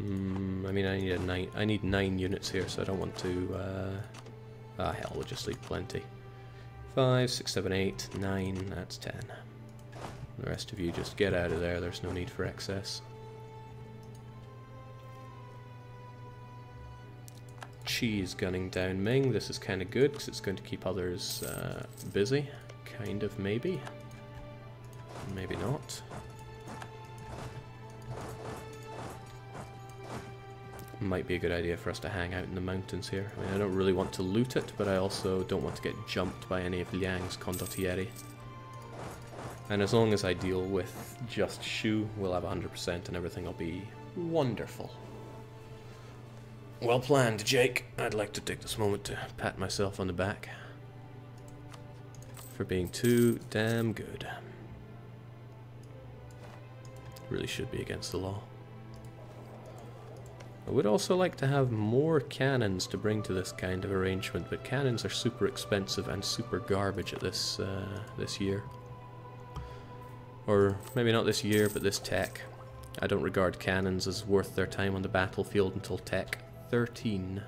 I mean, I need 9 units here, so I don't want to... hell, we'll just leave plenty. 5, 6, 7, 8, 9, that's 10. The rest of you just get out of there, there's no need for excess. Cheese gunning down Ming, this is kind of good because it's going to keep others busy. Kind of, maybe. Maybe not. Might be a good idea for us to hang out in the mountains here. I mean, I don't really want to loot it, but I also don't want to get jumped by any of Liang's condottieri. And as long as I deal with just Shu, we'll have 100% and everything will be wonderful. Well planned, Jake. I'd like to take this moment to pat myself on the back for being too damn good. Really should be against the law. I would also like to have more cannons to bring to this kind of arrangement, but cannons are super expensive and super garbage at this this year. Or maybe not this year, but this tech. I don't regard cannons as worth their time on the battlefield until tech 13.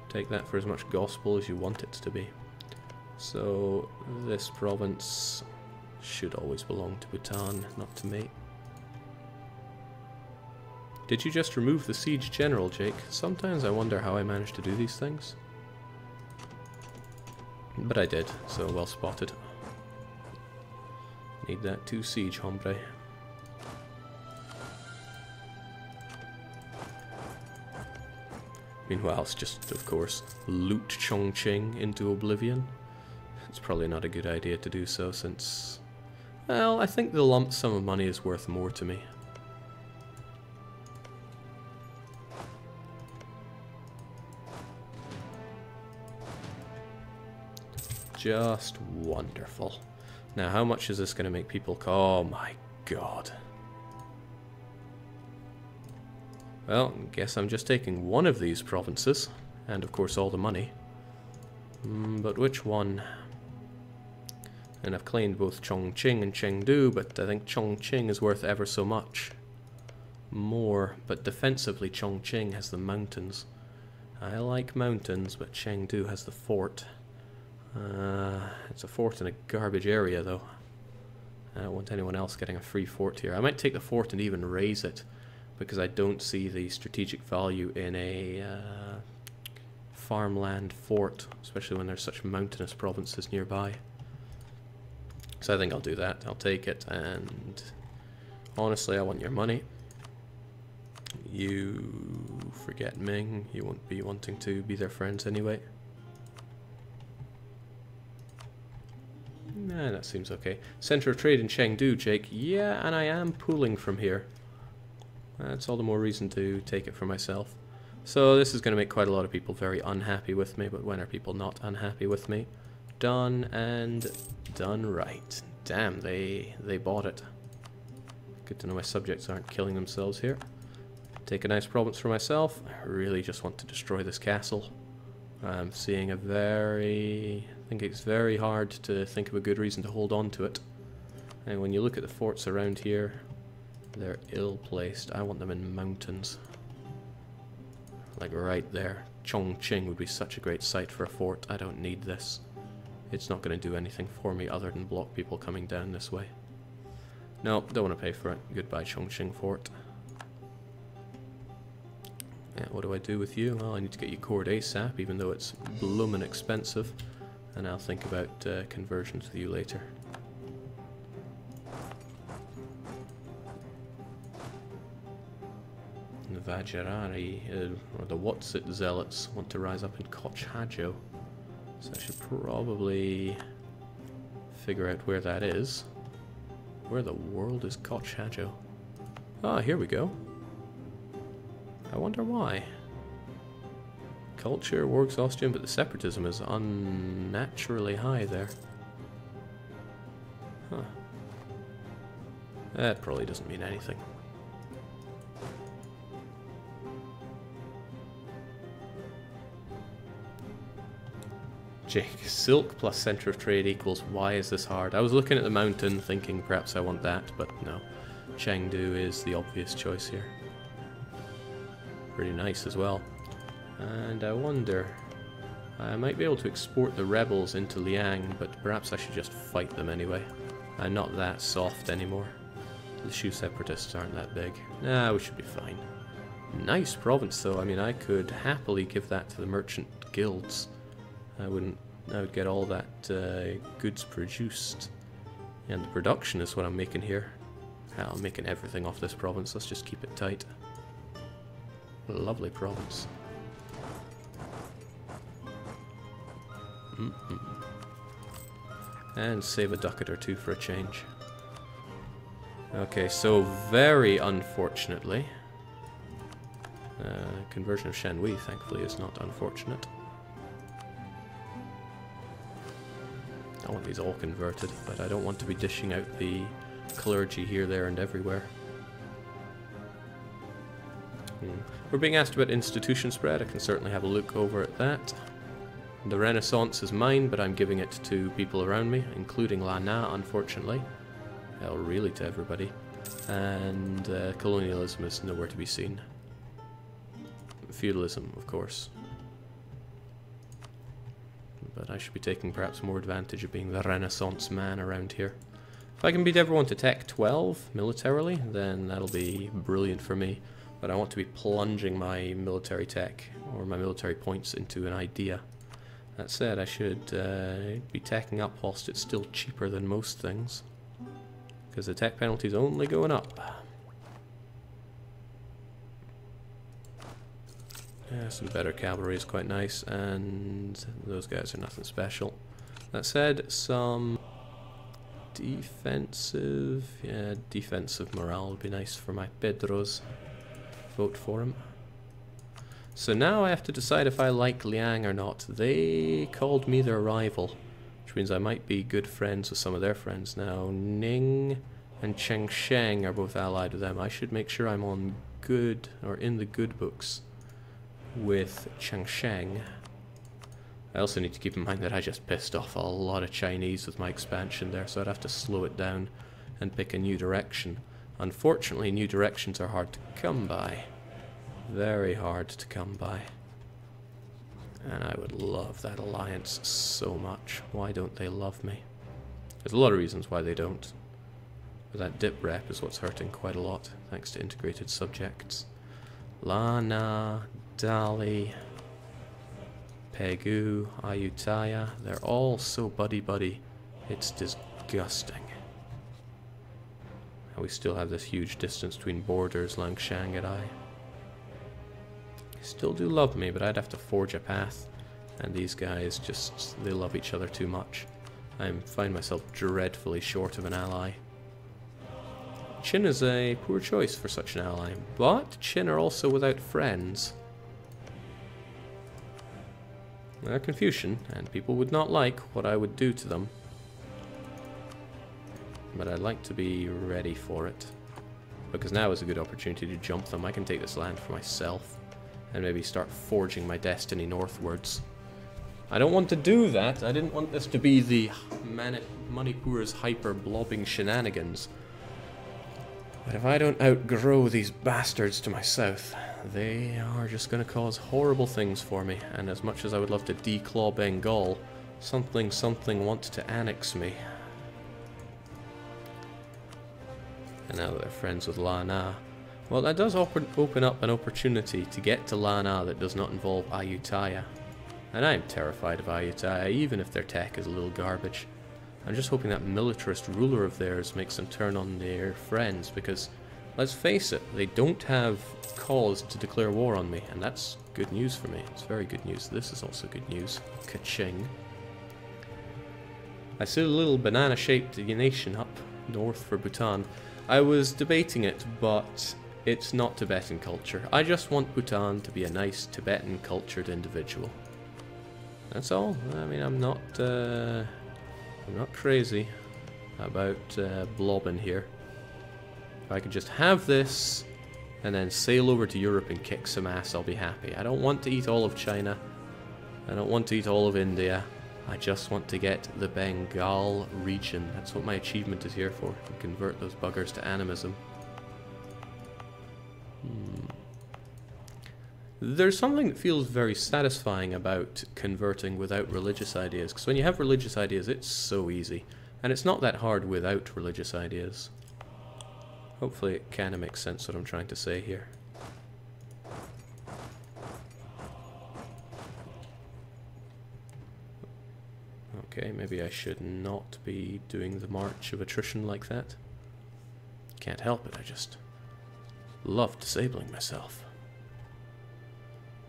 Take that for as much gospel as you want it to be. So this province should always belong to Bhutan, not to me. Did you just remove the siege general, Jake? Sometimes I wonder how I managed to do these things. But I did, so well spotted. Need that 2 siege, hombre. Meanwhile, it's just, of course, loot Chongqing into oblivion. It's probably not a good idea to do so since... Well, I think the lump sum of money is worth more to me. Just wonderful. Now, how much is this going to make people call? Oh my god. Well, guess I'm just taking one of these provinces, and of course all the money. But which one? And I've claimed both Chongqing and Chengdu, but I think Chongqing is worth ever so much more. But defensively, Chongqing has the mountains. I like mountains, but Chengdu has the fort. It's a fort in a garbage area, though. I don't want anyone else getting a free fort here. I might take the fort and even raise it, because I don't see the strategic value in a farmland fort, especially when there's such mountainous provinces nearby. So I think I'll do that. I'll take it, and honestly, I want your money. You forget Ming. You won't be wanting to be their friends anyway. Nah, that seems okay. Center of trade in Chengdu, Jake. Yeah, and I am pooling from here. That's all the more reason to take it for myself. So this is going to make quite a lot of people very unhappy with me, but when are people not unhappy with me? Done and done right. Damn, they bought it. Good to know my subjects aren't killing themselves here. Take a nice province for myself. I really just want to destroy this castle. I'm seeing a very... I think it's very hard to think of a good reason to hold on to it. And when you look at the forts around here, they're ill-placed. I want them in mountains. Like right there. Chongqing would be such a great site for a fort. I don't need this. It's not going to do anything for me other than block people coming down this way. No, don't want to pay for it. Goodbye, Chongqing fort. Yeah, what do I do with you? Well, I need to get you cored ASAP, even though it's bloomin' expensive. And I'll think about conversions with you later. The Vajrayana, or the Whatsit zealots, want to rise up in Koch Hajo. So I should probably figure out where that is. Where the world is Koch Hajo? Ah, here we go. I wonder why. Culture, war exhaustion, but the separatism is unnaturally high there. Huh. That probably doesn't mean anything. Jake, silk plus center of trade equals why is this hard? I was looking at the mountain thinking perhaps I want that, but no. Chengdu is the obvious choice here. Pretty nice as well. And I wonder, I might be able to export the rebels into Liang, but perhaps I should just fight them anyway. I'm not that soft anymore. The Shu separatists aren't that big. Nah, we should be fine. Nice province though. I mean, I could happily give that to the merchant guilds. I would get all that goods produced. And the production is what I'm making here. I'm making everything off this province. Let's just keep it tight. Lovely province. And save a ducat or two for a change. Okay, so very unfortunately, conversion of Shanhui thankfully is not unfortunate. I want these all converted, but I don't want to be dishing out the clergy here, there, and everywhere. We're being asked about institution spread. I can certainly have a look over at that. The Renaissance is mine, but I'm giving it to people around me, including Lana, unfortunately. Hell, really to everybody. And colonialism is nowhere to be seen. Feudalism, of course. But I should be taking perhaps more advantage of being the Renaissance man around here. If I can beat everyone to Tech 12 militarily, then that'll be brilliant for me. But I want to be plunging my military tech, or my military points, into an idea. That said, I should be teching up whilst it's still cheaper than most things. Because the tech penalty is only going up. Yeah, some better cavalry is quite nice, and those guys are nothing special. That said, some defensive morale would be nice for my Pedros. Vote for him. So now I have to decide if I like Liang or not. They called me their rival, which means I might be good friends with some of their friends now. Ning and Chengsheng are both allied with them. I should make sure I'm on good, or in the good books with Chengsheng. I also need to keep in mind that I just pissed off a lot of Chinese with my expansion there, so I'd have to slow it down and pick a new direction. Unfortunately, new directions are hard to come by. Very hard to come by. And I would love that alliance so much. Why don't they love me? There's a lot of reasons why they don't. But that dip rep is what's hurting quite a lot, thanks to integrated subjects. Lana, Dali, Pegu, Ayutthaya, they're all so buddy-buddy. It's disgusting. And we still have this huge distance between borders, Langshan and I. They still do love me, but I'd have to forge a path. And these guys just, they love each other too much. I find myself dreadfully short of an ally. Qin is a poor choice for such an ally, but Qin are also without friends. They're Confucian, and people would not like what I would do to them. But I'd like to be ready for it. Because now is a good opportunity to jump them. I can take this land for myself. And maybe start forging my destiny northwards. I don't want to do that. I didn't want this to be the Manipur's hyper-blobbing shenanigans. But if I don't outgrow these bastards to my south, they are just going to cause horrible things for me. And as much as I would love to declaw Bengal, something wants to annex me. And now that they're friends with Lana, well, that does open up an opportunity to get to Lana that does not involve Ayutthaya. And I'm terrified of Ayutthaya, even if their tech is a little garbage. I'm just hoping that militarist ruler of theirs makes them turn on their friends, because, let's face it, they don't have cause to declare war on me, and that's good news for me. It's very good news. This is also good news. Kaching. I see a little banana-shaped nation up north for Bhutan. I was debating it, but it's not Tibetan culture. I just want Bhutan to be a nice Tibetan cultured individual. That's all. I mean, I'm not crazy about blobbing here. If I could just have this and then sail over to Europe and kick some ass, I'll be happy. I don't want to eat all of China. I don't want to eat all of India. I just want to get the Bengal region. That's what my achievement is here for. And convert those buggers to animism. There's something that feels very satisfying about converting without religious ideas, because when you have religious ideas, it's so easy. And it's not that hard without religious ideas. Hopefully it kind of makes sense what I'm trying to say here. Okay, maybe I should not be doing the march of attrition like that. Can't help it, I just love disabling myself.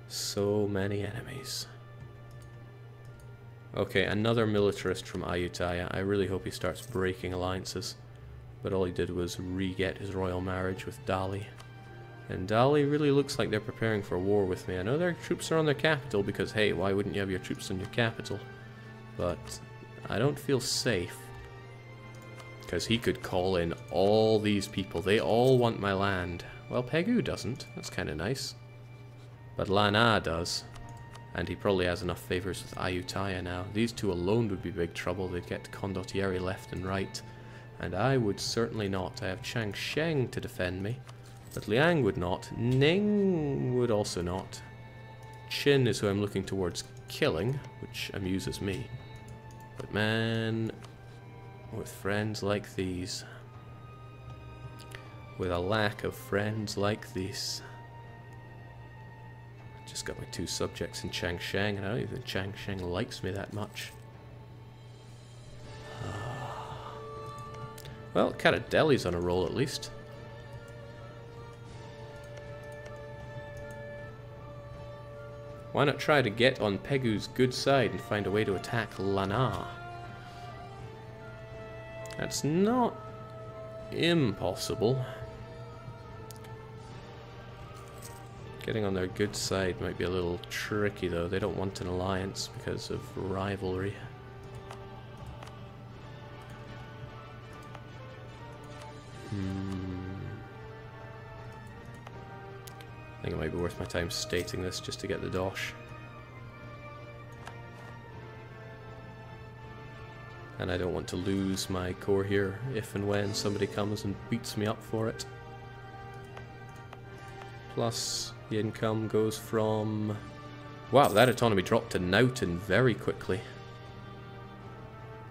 So many enemies. Okay, another militarist from Ayutthaya. I really hope he starts breaking alliances. But all he did was re-get his royal marriage with Dali. And Dali really looks like they're preparing for war with me. I know their troops are on their capital because, hey, why wouldn't you have your troops on your capital? But I don't feel safe. Because he could call in all these people. They all want my land. Well, Pegu doesn't. That's kind of nice. But Lana does. And he probably has enough favors with Ayutthaya now. These two alone would be big trouble. They'd get Condottieri left and right. And I would certainly not. I have Changsheng to defend me. But Liang would not. Ning would also not. Qin is who I'm looking towards killing, which amuses me. But man, with friends like these, with a lack of friends like these, I just got my 2 subjects in Changsheng, and I don't even think Changsheng likes me that much. Well, Kara Delhi's on a roll at least. Why not try to get on Pegu's good side and find a way to attack Lana? That's not impossible. Getting on their good side might be a little tricky though. They don't want an alliance because of rivalry. I think it might be worth my time stating this just to get the dosh. And I don't want to lose my core here if and when somebody comes and beats me up for it. Plus, the income goes from... Wow, that autonomy dropped to Nauten very quickly.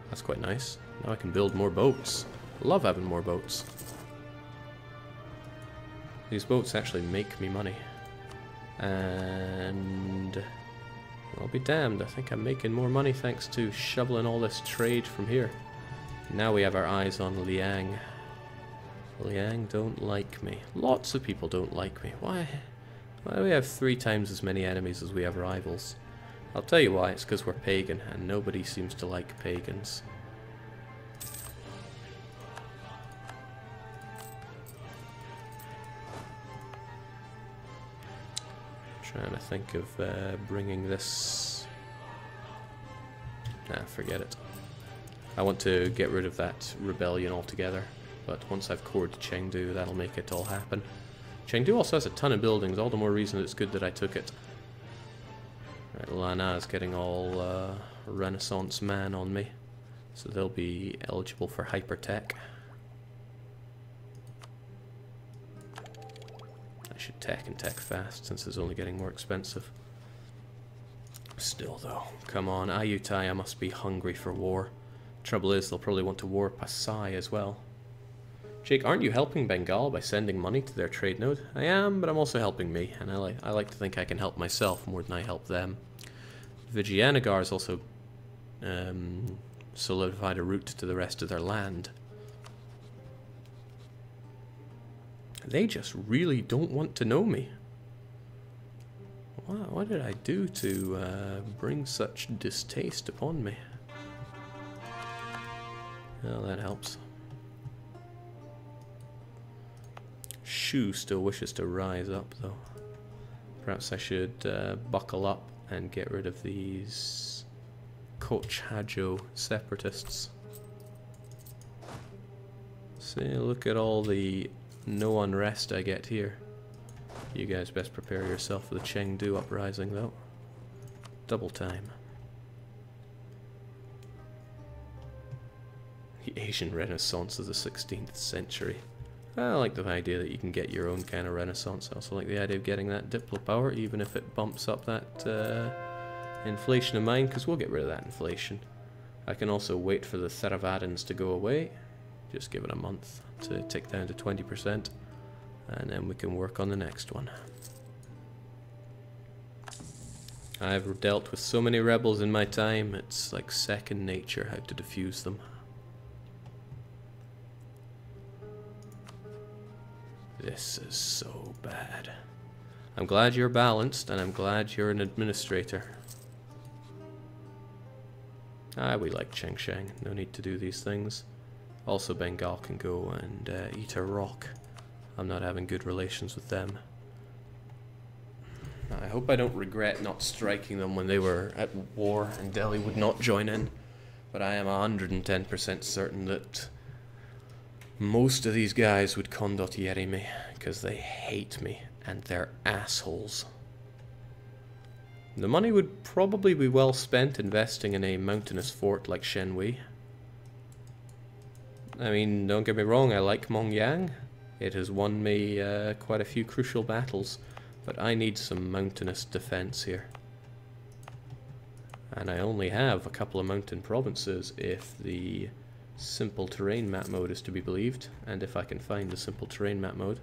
That's quite nice. Now I can build more boats. Love having more boats. These boats actually make me money. And I'll be damned, I think I'm making more money thanks to shoveling all this trade from here. Now we have our eyes on Liang. Liang don't like me. Lots of people don't like me. Why do we have 3 times as many enemies as we have rivals? I'll tell you why, it's because we're pagan, and nobody seems to like pagans. Trying to think of bringing this... Nah, forget it. I want to get rid of that rebellion altogether, but once I've cored Chengdu, that'll make it all happen. Chengdu also has a ton of buildings, all the more reason it's good that I took it. Right, Lana is getting all Renaissance man on me, so they'll be eligible for hypertech. I should tech and tech fast since it's only getting more expensive. Still though, come on, Ayutthaya must be hungry for war. Trouble is, they'll probably want to war Pasai as well. Jake, aren't you helping Bengal by sending money to their trade node? I am, but I'm also helping me, and I like to think I can help myself more than I help them. Vijayanagar has also solidified a route to the rest of their land. They just really don't want to know me. What did I do to bring such distaste upon me? Well, that helps. Shu still wishes to rise up, though. Perhaps I should buckle up and get rid of these Koch Hajo separatists. See, look at all the no unrest I get here. You guys best prepare yourself for the Chengdu uprising, though. Double time. The Asian Renaissance of the 16th century. I like the idea that you can get your own kind of renaissance. I also like the idea of getting that Diplo power, even if it bumps up that inflation of mine, because we'll get rid of that inflation. I can also wait for the Theravadins to go away. Just give it a month to tick down to 20%, and then we can work on the next one. I've dealt with so many rebels in my time, it's like second nature how to defuse them. This is so bad. I'm glad you're balanced, and I'm glad you're an administrator. We like Chengsheng, no need to do these things. Also, Bengal can go and eat a rock. I'm not having good relations with them. I hope I don't regret not striking them when they were at war and Delhi would not join in. But I am 110% certain that most of these guys would condottieri me, because they hate me and they're assholes. The money would probably be well spent investing in a mountainous fort like Shenhui. I mean, don't get me wrong, I like Mongyang. It has won me quite a few crucial battles, but I need some mountainous defense here. And I only have a couple of mountain provinces if the simple terrain map mode is to be believed, and if I can find the simple terrain map mode.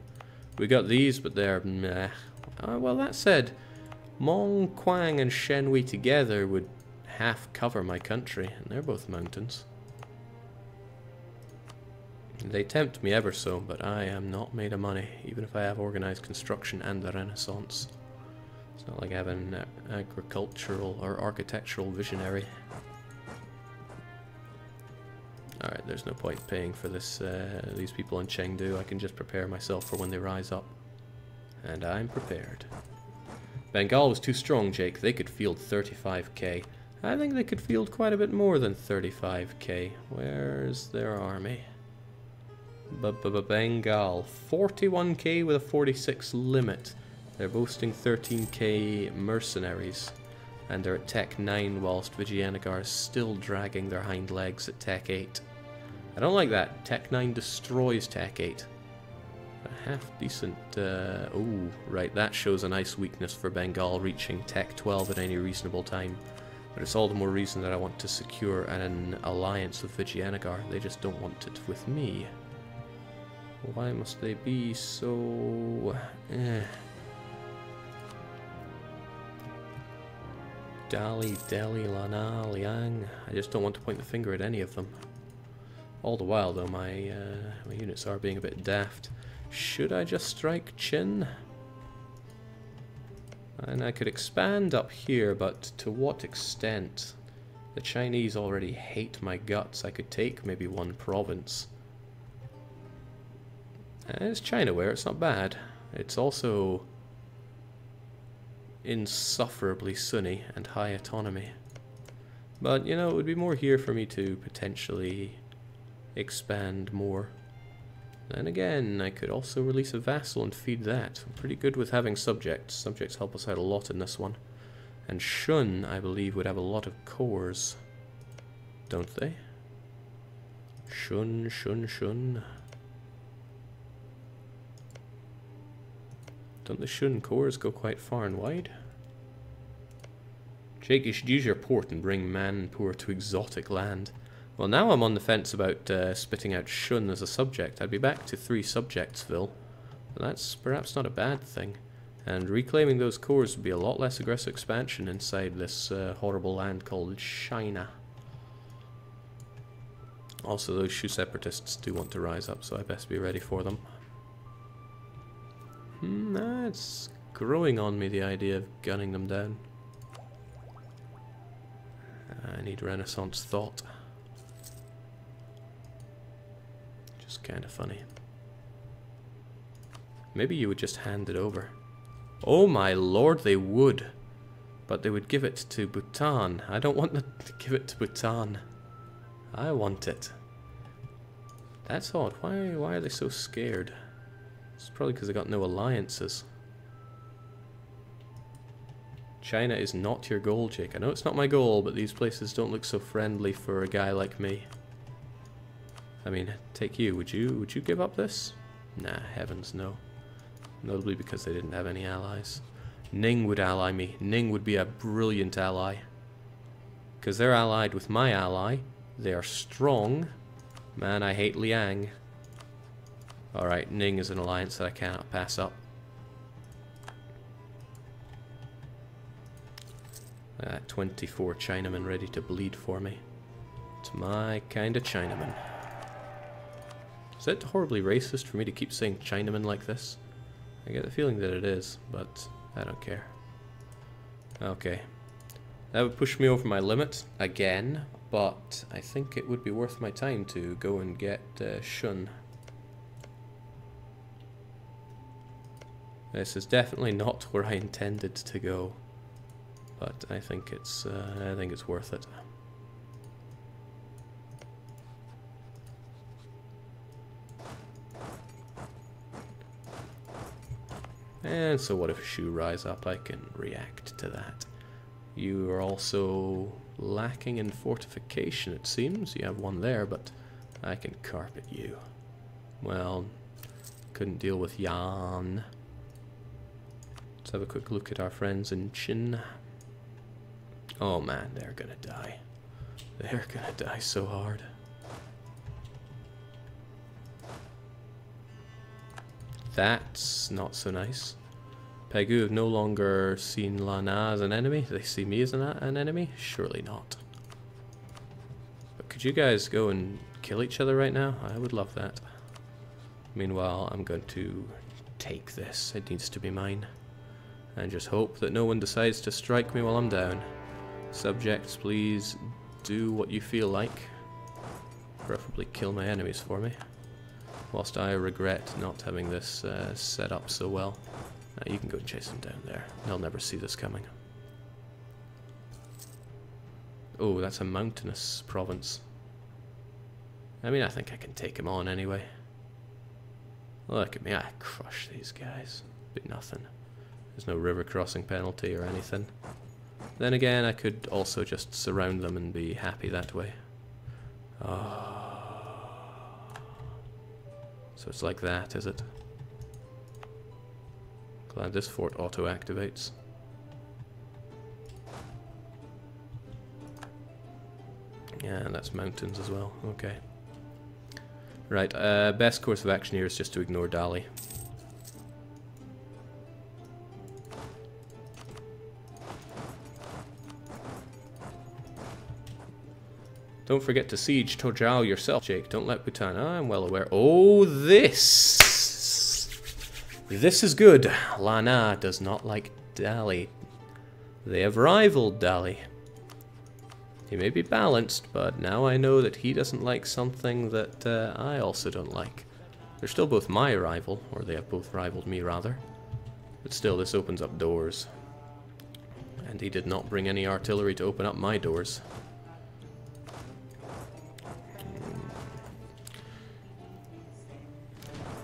We got these, but they're meh. Well, that said, Mongquang and Shenhui together would half cover my country, and they're both mountains. They tempt me ever so, but I am not made of money, even if I have organized construction and the Renaissance. It's not like I have an agricultural or architectural visionary. Alright, there's no point paying for this. These people in Chengdu. I can just prepare myself for when they rise up. And I'm prepared. Bengal was too strong, Jake. They could field 35k. I think they could field quite a bit more than 35k. Where's their army? Bengal. 41k with a 46 limit. They're boasting 13k mercenaries. And they're at Tech 9 whilst Vijayanagar is still dragging their hind legs at Tech 8. I don't like that. Tech 9 destroys Tech 8. A half decent... oh, right, that shows a nice weakness for Bengal reaching Tech 12 at any reasonable time. But it's all the more reason that I want to secure an alliance with Vijayanagar. They just don't want it with me. Why must they be so... Delhi, Lana, Liang. I just don't want to point the finger at any of them. All the while, though, my units are being a bit daft. Should I just strike Qin? And I could expand up here, but to what extent? The Chinese already hate my guts. I could take maybe one province. It's Chinaware, it's not bad. It's also insufferably Sunni and high autonomy. But, you know, it would be more here for me to potentially expand more. Then again, I could also release a vassal and feed that. I'm pretty good with having subjects. Subjects help us out a lot in this one. And Shun, I believe, would have a lot of cores. Don't they? Shun. Don't the Shun cores go quite far and wide? Jake, you should use your port and bring Manipur to exotic land. Well, now I'm on the fence about spitting out Shun as a subject. I'd be back to 3 subjectsville. But that's perhaps not a bad thing. And reclaiming those cores would be a lot less aggressive expansion inside this horrible land called China. Also, those Shu separatists do want to rise up, so I best be ready for them. It's growing on me, the idea of gunning them down. I need Renaissance thought. Just kind of funny. Maybe you would just hand it over. Oh my lord, they would. But they would give it to Bhutan. I don't want them to give it to Bhutan. I want it. That's odd. Why are they so scared? It's probably because they got no alliances. China is not your goal, Jake. I know it's not my goal, but these places don't look so friendly for a guy like me. I mean, take you. Would you give up this? Nah, heavens no. Notably because they didn't have any allies. Ning would ally me. Ning would be a brilliant ally. Because they're allied with my ally. They are strong. Man, I hate Liang. Alright, Ning is an alliance that I cannot pass up. 24 Chinamen ready to bleed for me. It's my kind of Chinaman. Is it horribly racist for me to keep saying Chinaman like this? I get the feeling that it is, but I don't care. Okay. That would push me over my limit again, but I think it would be worth my time to go and get Shun. This is definitely not where I intended to go, but I think it's worth it. And so what if a Shu rise up? I can react to that. You are also lacking in fortification, it seems. You have one there, but I can carpet you. Well, couldn't deal with Yan. Let's have a quick look at our friends in Qin. Oh man, they're gonna die. They're gonna die so hard. That's not so nice. Pegu have no longer seen Lana as an enemy. Do they see me as an enemy? Surely not. But could you guys go and kill each other right now? I would love that. Meanwhile, I'm going to take this. It needs to be mine. And just hope that no one decides to strike me while I'm down. Subjects, please do what you feel like. Preferably kill my enemies for me. Whilst I regret not having this set up so well. You can go and chase them down there. They'll never see this coming. Oh, that's a mountainous province. I mean, I think I can take him on anyway. Look at me, I crush these guys. Be nothing. There's no river crossing penalty or anything. Then again, I could also just surround them and be happy that way. Oh. So it's like that, is it? Glad this fort auto-activates. Yeah, and that's mountains as well. Okay. Right, best course of action here is just to ignore Dali. Don't forget to siege Tojao yourself, Jake. Don't let Bhutan... Oh, I'm well aware. Oh, this! This is good. Lana does not like Dali. They have rivaled Dali. He may be balanced, but now I know that he doesn't like something that I also don't like. They're still both my rival, or they have both rivaled me, rather. But still, this opens up doors. And he did not bring any artillery to open up my doors.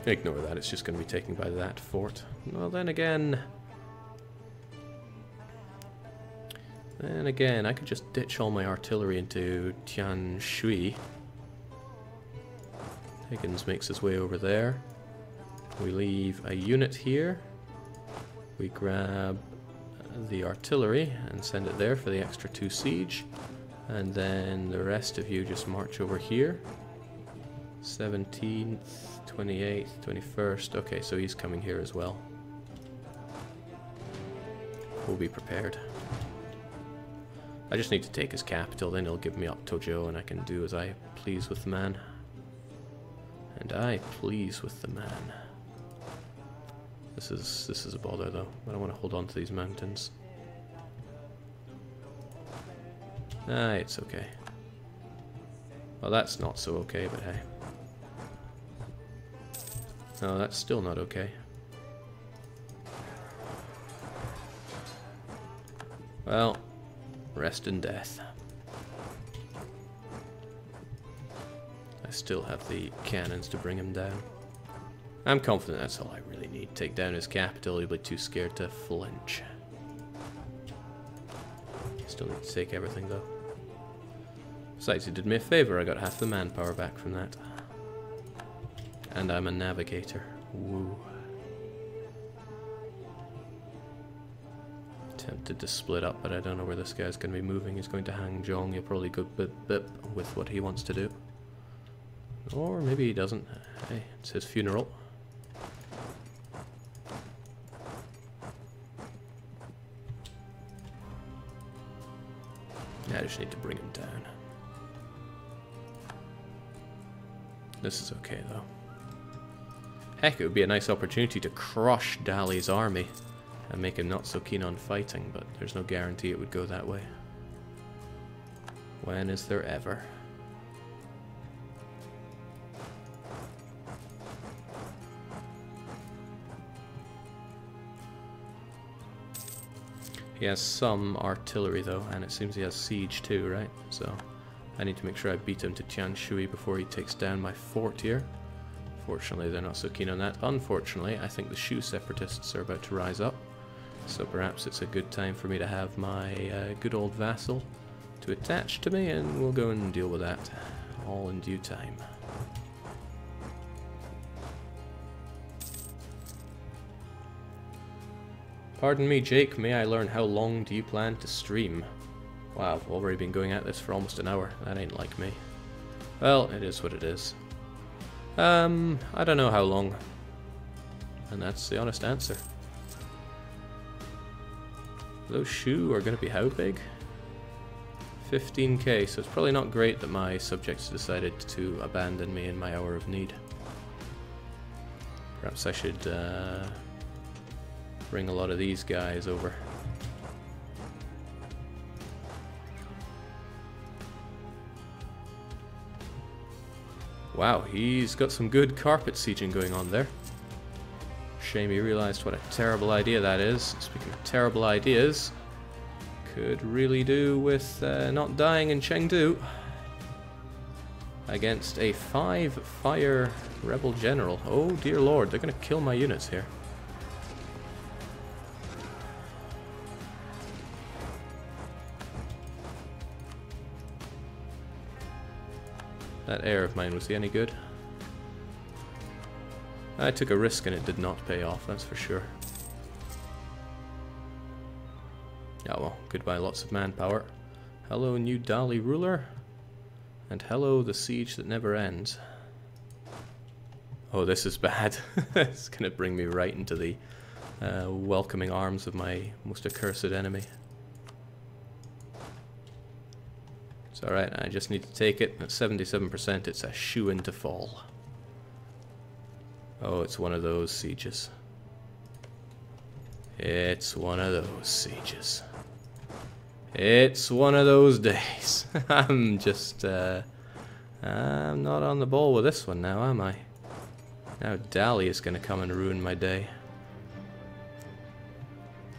Ignore that, it's just going to be taken by that fort. Well, then again, I could just ditch all my artillery into Tian Shui. Higgins makes his way over there. We leave a unit here. We grab the artillery and send it there for the extra 2 siege. And then the rest of you just march over here. 17th, 28th, 21st. Okay, so he's coming here as well. We'll be prepared. I just need to take his capital, then he'll give me up Tojo, and I can do as I please with the man. And I please with the man. This is a bother though. I don't want to hold on to these mountains. Ah, it's okay. Well, that's not so okay, but hey. No, that's still not okay. Well, rest in death. I still have the cannons to bring him down. I'm confident that's all I really need. Take down his capital, he'll be too scared to flinch. Still need to take everything though. Besides, he did me a favor, I got half the manpower back from that. And I'm a navigator. Woo. Tempted to split up, but I don't know where this guy's going to be moving. He's going to Hangzhong. He'll probably go bip bip with what he wants to do. Or maybe he doesn't. Hey, it's his funeral. I just need to bring him down. This is okay, though. Heck, it would be a nice opportunity to crush Dali's army and make him not so keen on fighting, but there's no guarantee it would go that way. When is there ever? He has some artillery though, and it seems he has siege too, right? So I need to make sure I beat him to Tianshui before he takes down my fort here. Fortunately, they're not so keen on that. Unfortunately, I think the Shu separatists are about to rise up, so perhaps it's a good time for me to have my good old vassal to attach to me, and we'll go and deal with that all in due time. Pardon me, Jake, may I learn how long do you plan to stream? Wow, I've already been going at this for almost an hour. That ain't like me. Well, it is what it is. I don't know how long. And that's the honest answer. Those Shu are going to be how big? 15k, so it's probably not great that my subjects decided to abandon me in my hour of need. Perhaps I should bring a lot of these guys over. Wow, he's got some good carpet sieging going on there. Shame he realized what a terrible idea that is. Speaking of terrible ideas, could really do with not dying in Chengdu against a 5-fire rebel general. Oh dear lord, they're going to kill my units here. That heir of mine, was he any good? I took a risk and it did not pay off, that's for sure. Yeah, well, goodbye lots of manpower. Hello new Dali ruler. And hello the siege that never ends. Oh, this is bad. It's gonna bring me right into the welcoming arms of my most accursed enemy. It's alright, I just need to take it. At 77%, it's a shoo-in to fall. Oh, it's one of those sieges. It's one of those sieges. It's one of those days. I'm just, I'm not on the ball with this one now, am I? Now Dali is going to come and ruin my day.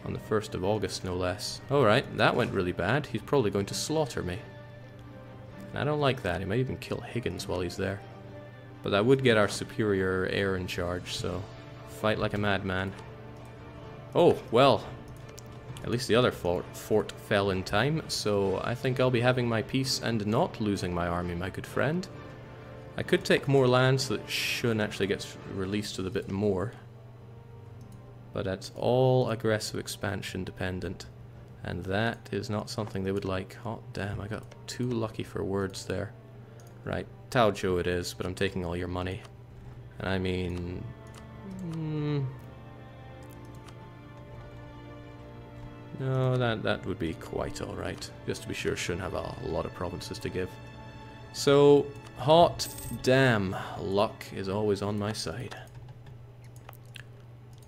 On the 1st of August, no less. Alright, that went really bad. He's probably going to slaughter me. I don't like that. He might even kill Higgins while he's there. But that would get our superior heir in charge, so fight like a madman. Oh, well. At least the other fort fell in time, so I think I'll be having my peace and not losing my army, my good friend. I could take more land so that Shun actually gets released with a bit more. But that's all aggressive expansion dependent. And that is not something they would like. Hot damn, I got too lucky for words there. Right, Taojo it is, but I'm taking all your money. And I mean... no, that would be quite alright. Just to be sure, shouldn't have a lot of provinces to give. So, hot damn, luck is always on my side.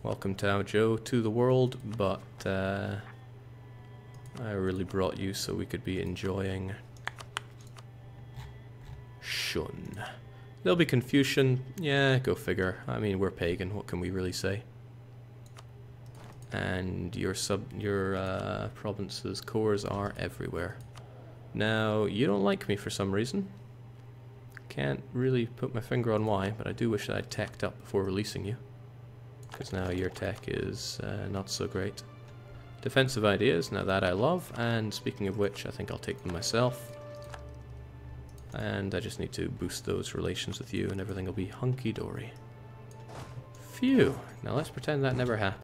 Welcome Taojo to the world, but I really brought you so we could be enjoying Shun. There'll be Confucian. Yeah, go figure. I mean, we're pagan. What can we really say? And your province's cores are everywhere. Now, you don't like me for some reason. Can't really put my finger on why, but I do wish that I'd teched up before releasing you. Because now your tech is not so great. Defensive ideas, now that I love, and speaking of which, I think I'll take them myself. And I just need to boost those relations with you and everything will be hunky-dory. Phew. Now let's pretend that never happened.